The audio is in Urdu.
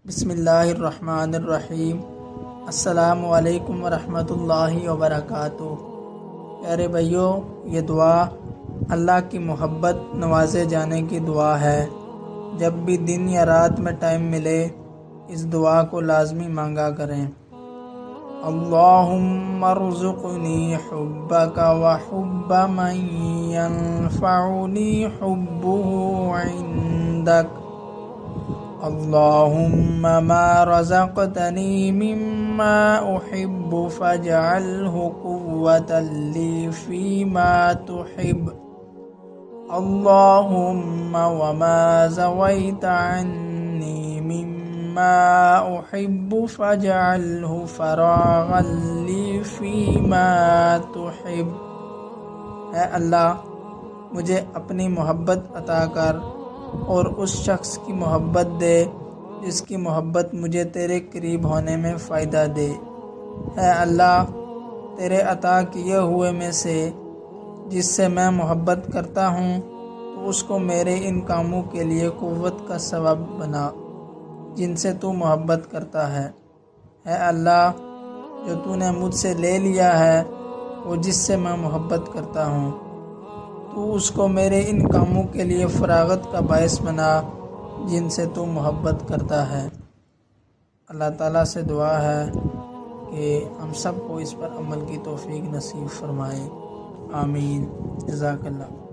بسم اللہ الرحمن الرحیم۔ السلام علیکم ورحمۃ اللہ وبرکاتہ۔ پیارے بھائیو، یہ دعا اللہ کی محبت نوازے جانے کی دعا ہے۔ جب بھی دن یا رات میں ٹائم ملے اس دعا کو لازمی مانگا کریں۔ اللہم ارزقنی حبک وحب من ینفعنی حبہ عندک۔ اللہم ما رزقتنی مما احب فاجعلہ قوة لی فیما تحب۔ اللہم وما زویت عنی مما احب فاجعلہ فراغا لی فیما تحب۔ اے اللہ، مجھے اپنی محبت عطا کر اور اس شخص کی محبت دے جس کی محبت مجھے تیرے قریب ہونے میں فائدہ دے۔ اے اللہ، تیرے عطا کیے ہوئے میں سے جس سے میں محبت کرتا ہوں تو اس کو میرے ان کاموں کے لیے قوت کا سبب بنا جن سے تو محبت کرتا ہے۔ اے اللہ، جو تو نے مجھ سے لے لیا ہے وہ جس سے میں محبت کرتا ہوں، تو اس کو میرے ان کاموں کے لیے فراغت کا باعث بنا جن سے تو محبت کرتا ہے۔ اللہ تعالیٰ سے دعا ہے کہ ہم سب کو اس پر عمل کی توفیق نصیب فرمائے۔ آمین۔ جزاک اللہ۔